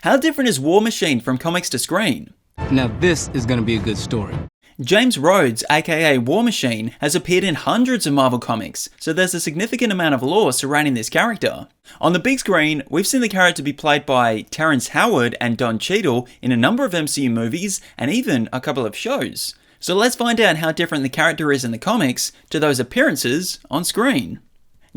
How different is War Machine from comics to screen? Now this is gonna be a good story. James Rhodes, aka War Machine, has appeared in hundreds of Marvel comics, so there's a significant amount of lore surrounding this character. On the big screen, we've seen the character be played by Terrence and Don Cheadle in a number of MCU movies and even a couple of shows. So let's find out how different the character is in the comics to those appearances on screen.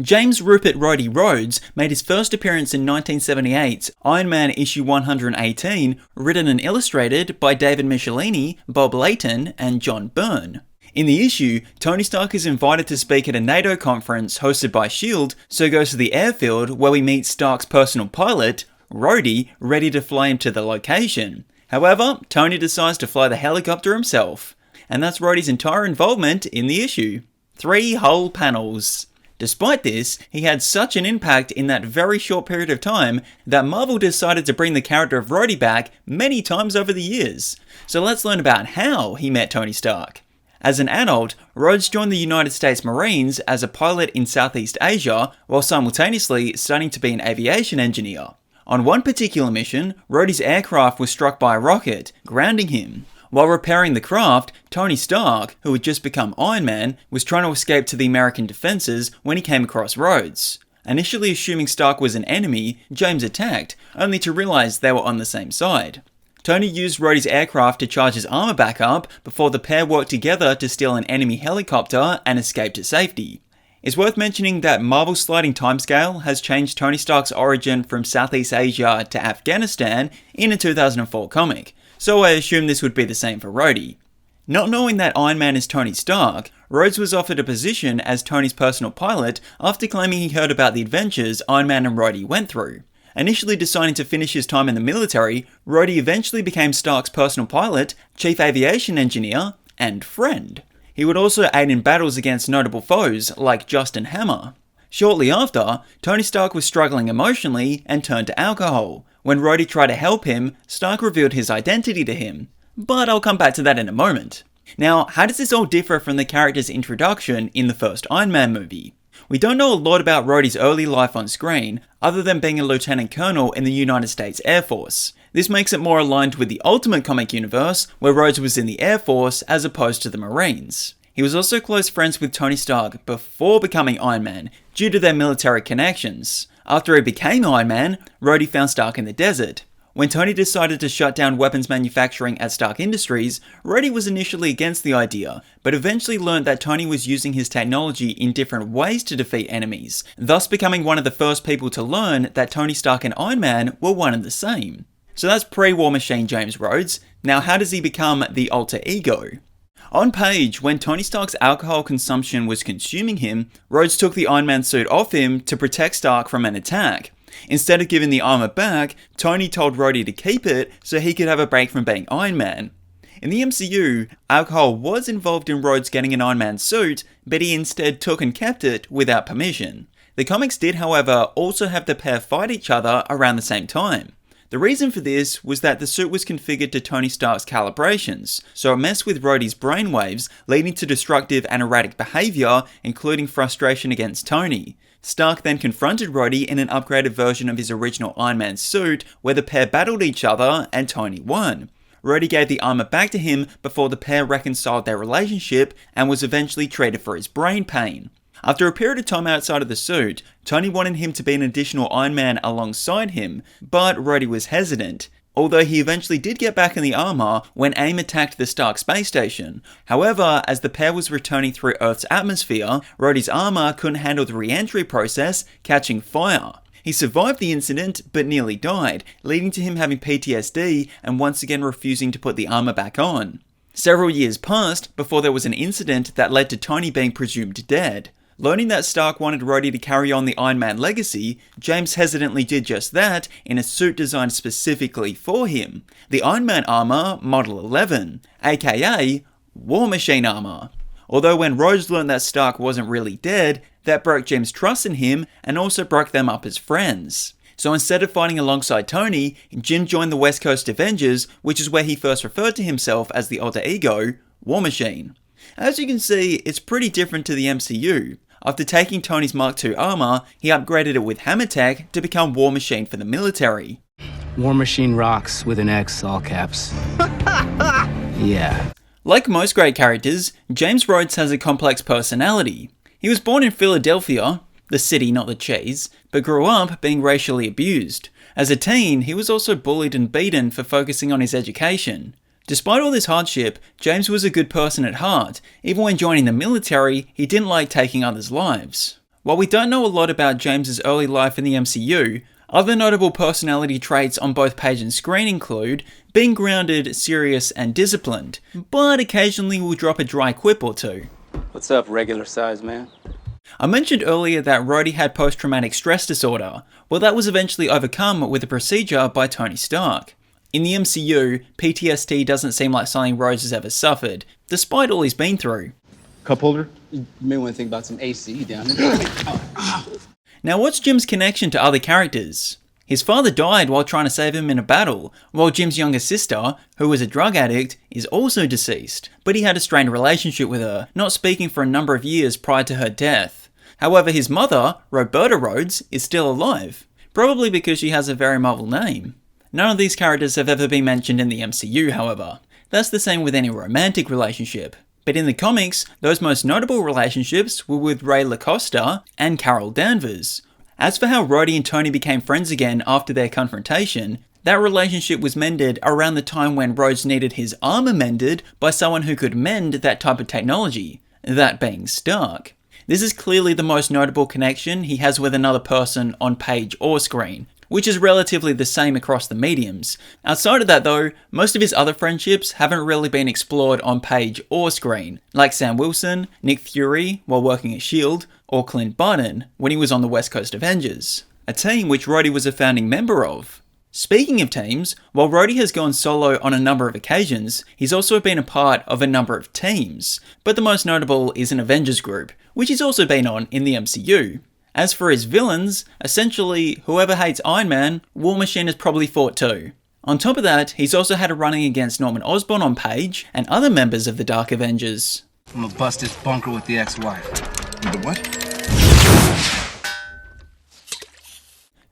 James Rupert Rhodey Rhodes made his first appearance in 1978's Iron Man issue 118, written and illustrated by David Michelinie, Bob Layton, and John Byrne. In the issue, Tony Stark is invited to speak at a NATO conference hosted by S.H.I.E.L.D., so goes to the airfield where we meet Stark's personal pilot, Rhodey, ready to fly him to the location. However, Tony decides to fly the helicopter himself. And that's Rhodey's entire involvement in the issue. 3 whole panels. Despite this, he had such an impact in that very short period of time that Marvel decided to bring the character of Rhodey back many times over the years. So let's learn about how he met Tony Stark. As an adult, Rhodes joined the United States Marines as a pilot in Southeast Asia while simultaneously studying to be an aviation engineer. On one particular mission, Rhodey's aircraft was struck by a rocket, grounding him. While repairing the craft, Tony Stark, who had just become Iron Man, was trying to escape to the American defenses when he came across Rhodes. Initially assuming Stark was an enemy, James attacked, only to realize they were on the same side. Tony used Rhodey's aircraft to charge his armor back up before the pair worked together to steal an enemy helicopter and escape to safety. It's worth mentioning that Marvel's sliding timescale has changed Tony Stark's origin from Southeast Asia to Afghanistan in a 2004 comic. So I assume this would be the same for Rhodey. Not knowing that Iron Man is Tony Stark, Rhodes was offered a position as Tony's personal pilot after claiming he heard about the adventures Iron Man and Rhodey went through. Initially deciding to finish his time in the military, Rhodey eventually became Stark's personal pilot, chief aviation engineer, and friend. He would also aid in battles against notable foes like Justin Hammer. Shortly after, Tony Stark was struggling emotionally and turned to alcohol. When Rhodey tried to help him, Stark revealed his identity to him. But I'll come back to that in a moment. Now, how does this all differ from the character's introduction in the first Iron Man movie? We don't know a lot about Rhodey's early life on screen, other than being a lieutenant colonel in the United States Air Force. This makes it more aligned with the Ultimate comic universe, where Rhodes was in the Air Force as opposed to the Marines. He was also close friends with Tony Stark before becoming Iron Man, due to their military connections. After he became Iron Man, Rhodey found Stark in the desert. When Tony decided to shut down weapons manufacturing at Stark Industries, Rhodey was initially against the idea, but eventually learned that Tony was using his technology in different ways to defeat enemies, thus becoming one of the first people to learn that Tony Stark and Iron Man were one and the same. So that's pre-War Machine James Rhodes. Now how does he become the alter ego? On page, when Tony Stark's alcohol consumption was consuming him, Rhodes took the Iron Man suit off him to protect Stark from an attack. Instead of giving the armor back, Tony told Rhodey to keep it so he could have a break from being Iron Man. In the MCU, alcohol was involved in Rhodes getting an Iron Man suit, but he instead took and kept it without permission. The comics did, however, also have the pair fight each other around the same time. The reason for this was that the suit was configured to Tony Stark's calibrations, so it messed with Rhodey's brainwaves, leading to destructive and erratic behaviour, including frustration against Tony. Stark then confronted Rhodey in an upgraded version of his original Iron Man suit, where the pair battled each other and Tony won. Rhodey gave the armor back to him before the pair reconciled their relationship and was eventually treated for his brain pain. After a period of time outside of the suit, Tony wanted him to be an additional Iron Man alongside him, but Rhodey was hesitant, although he eventually did get back in the armor when AIM attacked the Stark space station. However, as the pair was returning through Earth's atmosphere, Rhodey's armor couldn't handle the re-entry process, catching fire. He survived the incident, but nearly died, leading to him having PTSD and once again refusing to put the armor back on. Several years passed before there was an incident that led to Tony being presumed dead. Learning that Stark wanted Rhodey to carry on the Iron Man legacy, James hesitantly did just that in a suit designed specifically for him, the Iron Man armor Model 11, aka War Machine armor. Although when Rhodes learned that Stark wasn't really dead, that broke Jim's trust in him and also broke them up as friends. So instead of fighting alongside Tony, Jim joined the West Coast Avengers, which is where he first referred to himself as the alter ego, War Machine. As you can see, it's pretty different to the MCU. After taking Tony's Mark II armor, he upgraded it with hammer tech to become War Machine for the military. War Machine rocks with an X, all caps. Yeah. Like most great characters, James Rhodes has a complex personality. He was born in Philadelphia, the city, not the cheese, but grew up being racially abused. As a teen, he was also bullied and beaten for focusing on his education. Despite all this hardship, James was a good person at heart. Even when joining the military, he didn't like taking others' lives. While we don't know a lot about James's early life in the MCU, other notable personality traits on both page and screen include being grounded, serious, and disciplined, but occasionally will drop a dry quip or two. What's up, regular size man? I mentioned earlier that Rhodey had post-traumatic stress disorder. Well, that was eventually overcome with a procedure by Tony Stark. In the MCU, PTSD doesn't seem like something Rhodes has ever suffered, despite all he's been through. Cup holder? You may want to think about some AC down there. Now, what's Jim's connection to other characters? His father died while trying to save him in a battle, while Jim's younger sister, who was a drug addict, is also deceased. But he had a strained relationship with her, not speaking for a number of years prior to her death. However, his mother, Roberta Rhodes, is still alive, probably because she has a very Marvel name. None of these characters have ever been mentioned in the MCU, however. That's the same with any romantic relationship. But in the comics, those most notable relationships were with Ray LaCosta and Carol Danvers. As for how Rhodey and Tony became friends again after their confrontation, that relationship was mended around the time when Rhodes needed his armor mended by someone who could mend that type of technology, that being Stark. This is clearly the most notable connection he has with another person on page or screen, which is relatively the same across the mediums. Outside of that though, most of his other friendships haven't really been explored on page or screen, like Sam Wilson, Nick Fury while working at S.H.I.E.L.D., or Clint Barton when he was on the West Coast Avengers, a team which Rhodey was a founding member of. Speaking of teams, while Rhodey has gone solo on a number of occasions, he's also been a part of a number of teams, but the most notable is an Avengers group, which he's also been on in the MCU. As for his villains, essentially, whoever hates Iron Man, War Machine has probably fought too. On top of that, he's also had a run-in against Norman Osborn on page, and other members of the Dark Avengers. I'm gonna bust this bunker with the ex-wife. The what?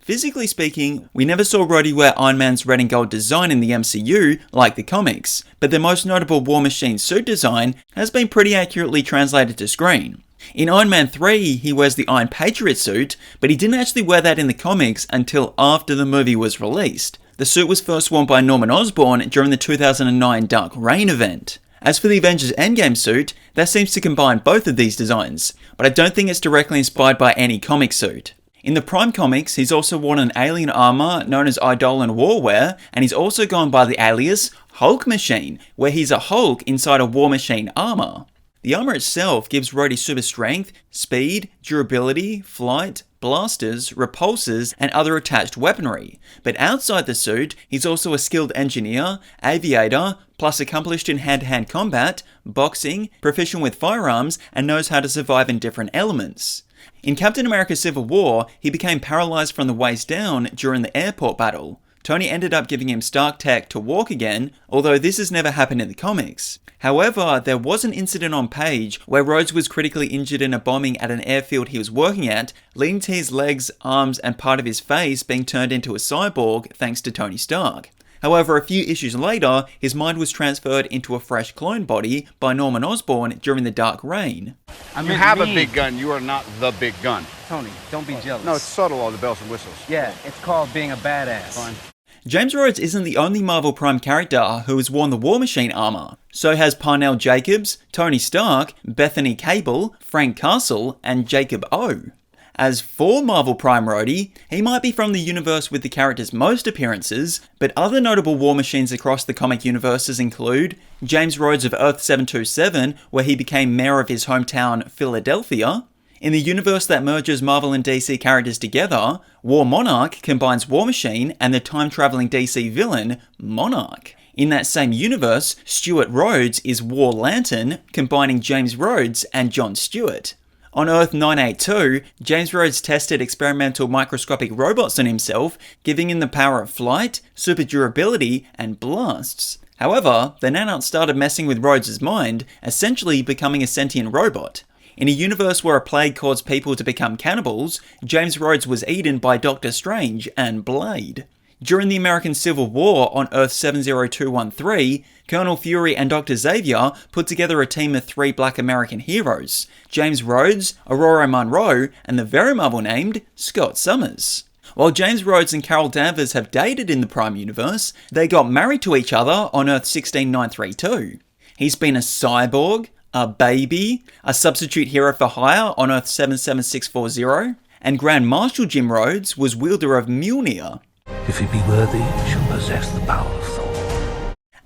Physically speaking, we never saw Rhodey wear Iron Man's red and gold design in the MCU, like the comics, but the most notable War Machine suit design has been pretty accurately translated to screen. In Iron Man 3, he wears the Iron Patriot suit, but he didn't actually wear that in the comics until after the movie was released. The suit was first worn by Norman Osborn during the 2009 Dark Reign event. As for the Avengers Endgame suit, that seems to combine both of these designs, but I don't think it's directly inspired by any comic suit. In the Prime comics, he's also worn an alien armor known as Eidolon Warwear, and he's also gone by the alias Hulk Machine, where he's a Hulk inside a War Machine armor. The armor itself gives Rhodey super strength, speed, durability, flight, blasters, repulsors, and other attached weaponry. But outside the suit, he's also a skilled engineer, aviator, plus accomplished in hand-to-hand combat, boxing, proficient with firearms, and knows how to survive in different elements. In Captain America Civil War, he became paralyzed from the waist down during the airport battle. Tony ended up giving him Stark Tech to walk again, although this has never happened in the comics. However, there was an incident on page where Rhodes was critically injured in a bombing at an airfield he was working at, leading to his legs, arms, and part of his face being turned into a cyborg thanks to Tony Stark. However, a few issues later, his mind was transferred into a fresh clone body by Norman Osborn during the Dark Reign. You have a big gun, you are not the big gun. Tony, don't be jealous. No, it's subtle, all the bells and whistles. Yeah, it's called being a badass. Fine. James Rhodes isn't the only Marvel Prime character who has worn the War Machine armor. So has Parnell Jacobs, Tony Stark, Bethany Cable, Frank Castle, and Jacob O. As for Marvel Prime Rhodey, he might be from the universe with the character's most appearances, but other notable War Machines across the comic universes include James Rhodes of Earth 727, where he became mayor of his hometown, Philadelphia. In the universe that merges Marvel and DC characters together, War Monarch combines War Machine and the time-traveling DC villain, Monarch. In that same universe, Stuart Rhodes is War Lantern, combining James Rhodes and John Stewart. On Earth 982, James Rhodes tested experimental microscopic robots on himself, giving him the power of flight, super durability, and blasts. However, the nanites started messing with Rhodes' mind, essentially becoming a sentient robot. In a universe where a plague caused people to become cannibals, James Rhodes was eaten by Doctor Strange and Blade. During the American Civil War on Earth 70213, Colonel Fury and Dr. Xavier put together a team of 3 black American heroes, James Rhodes, Aurora Monroe, and the very Marvel named Scott Summers. While James Rhodes and Carol Danvers have dated in the Prime Universe, they got married to each other on Earth 16932. He's been a cyborg, a baby, a substitute hero for hire on Earth 77640, and Grand Marshal Jim Rhodes was wielder of Mjolnir. If he be worthy, he shall possess the power of Thor.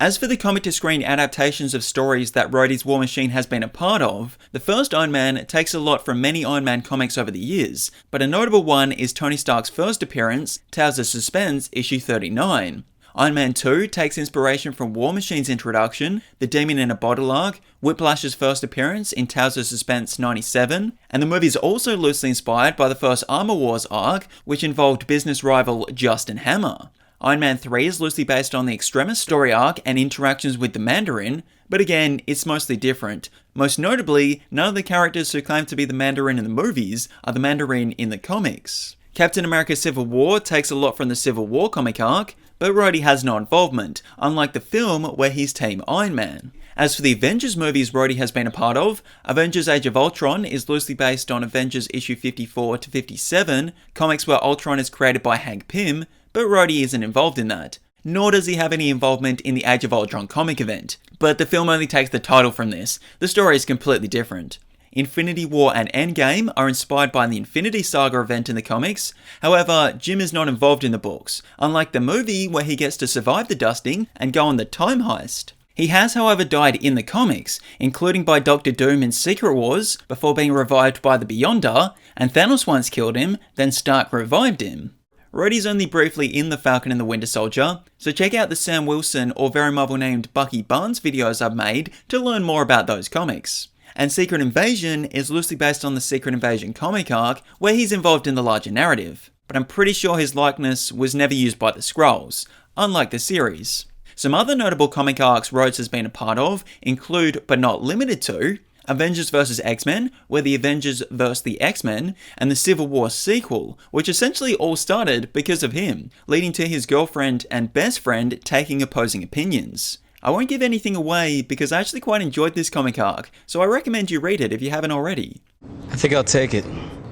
As for the comic-to-screen adaptations of stories that Rhodey's War Machine has been a part of, the first Iron Man takes a lot from many Iron Man comics over the years, but a notable one is Tony Stark's first appearance, Tales of Suspense, issue 39. Iron Man 2 takes inspiration from War Machine's introduction, The Demon in a Bottle arc, Whiplash's first appearance in Tales of Suspense 97, and the movie is also loosely inspired by the first Armor Wars arc, which involved business rival Justin Hammer. Iron Man 3 is loosely based on the Extremis story arc and interactions with the Mandarin, but again, it's mostly different. Most notably, none of the characters who claim to be the Mandarin in the movies are the Mandarin in the comics. Captain America Civil War takes a lot from the Civil War comic arc, but Rhodey has no involvement, unlike the film where he's Team Iron Man. As for the Avengers movies Rhodey has been a part of, Avengers Age of Ultron is loosely based on Avengers issue 54 to 57, comics where Ultron is created by Hank Pym, but Rhodey isn't involved in that. Nor does he have any involvement in the Age of Ultron comic event, but the film only takes the title from this. The story is completely different. Infinity War and Endgame are inspired by the Infinity Saga event in the comics, however, Jim is not involved in the books, unlike the movie where he gets to survive the dusting and go on the time heist. He has, however, died in the comics, including by Doctor Doom in Secret Wars, before being revived by the Beyonder, and Thanos once killed him, then Stark revived him. Rhodey's only briefly in The Falcon and the Winter Soldier, so check out the Sam Wilson or very Marvel named Bucky Barnes videos I've made to learn more about those comics. And Secret Invasion is loosely based on the Secret Invasion comic arc, where he's involved in the larger narrative, but I'm pretty sure his likeness was never used by the Skrulls, unlike the series. Some other notable comic arcs Rhodes has been a part of include, but not limited to, Avengers vs. X-Men, where the Avengers vs. the X-Men, and the Civil War sequel, which essentially all started because of him, leading to his girlfriend and best friend taking opposing opinions. I won't give anything away because I actually quite enjoyed this comic arc, so I recommend you read it if you haven't already. I think I'll take it.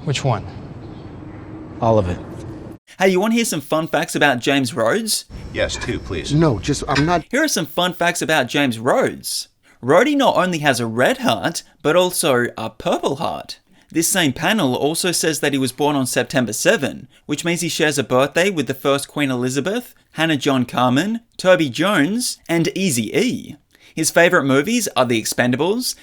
Which one? All of it. Hey, you want to hear some fun facts about James Rhodes? Yes, 2, please. No, I'm not. Here are some fun facts about James Rhodes. Rhodey not only has a red heart, but also a purple heart. This same panel also says that he was born on September 7, which means he shares a birthday with the first Queen Elizabeth, Hannah John Carmen, Toby Jones, and Eazy-E. His favourite movies are The Expendables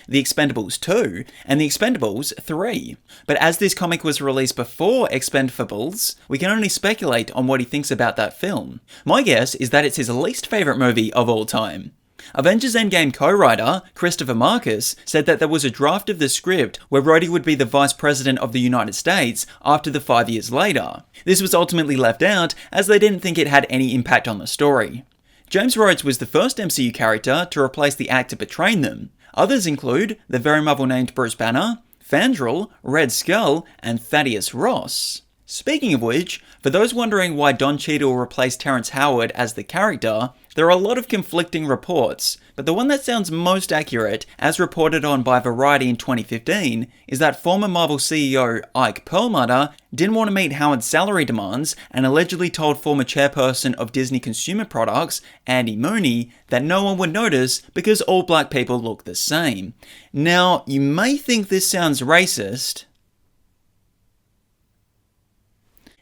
2, and The Expendables 3. But as this comic was released before Expendables, we can only speculate on what he thinks about that film. My guess is that it's his least favourite movie of all time. Avengers Endgame co-writer Christopher Marcus said that there was a draft of the script where Rhodey would be the Vice President of the United States after the 5 years later. This was ultimately left out as they didn't think it had any impact on the story. James Rhodes was the first MCU character to replace the actor portraying them. Others include the very Marvel named Bruce Banner, Fandral, Red Skull, and Thaddeus Ross. Speaking of which, for those wondering why Don Cheadle replaced Terrence Howard as the character, there are a lot of conflicting reports, but the one that sounds most accurate, as reported on by Variety in 2015, is that former Marvel CEO Ike Perlmutter didn't want to meet Howard's salary demands and allegedly told former chairperson of Disney Consumer Products, Andy Mooney, that no one would notice because all black people look the same. Now, you may think this sounds racist.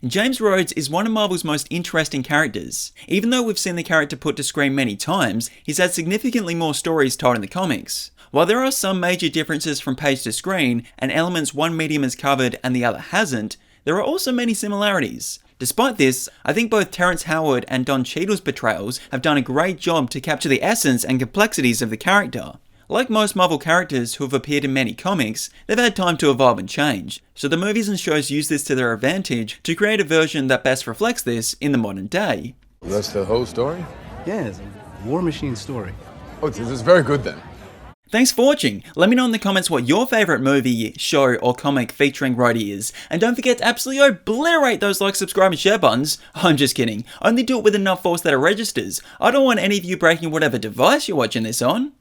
James Rhodes is one of Marvel's most interesting characters. Even though we've seen the character put to screen many times, he's had significantly more stories told in the comics. While there are some major differences from page to screen, and elements one medium has covered and the other hasn't, there are also many similarities. Despite this, I think both Terrence Howard and Don Cheadle's portrayals have done a great job to capture the essence and complexities of the character. Like most Marvel characters who have appeared in many comics, they've had time to evolve and change, so the movies and shows use this to their advantage to create a version that best reflects this in the modern day. That's the whole story? Yeah, it's a War Machine story. Oh, this is very good then. Thanks for watching. Let me know in the comments what your favourite movie, show, or comic featuring Rhodey is. And don't forget to absolutely obliterate those like, subscribe, and share buttons. I'm just kidding. Only do it with enough force that it registers. I don't want any of you breaking whatever device you're watching this on.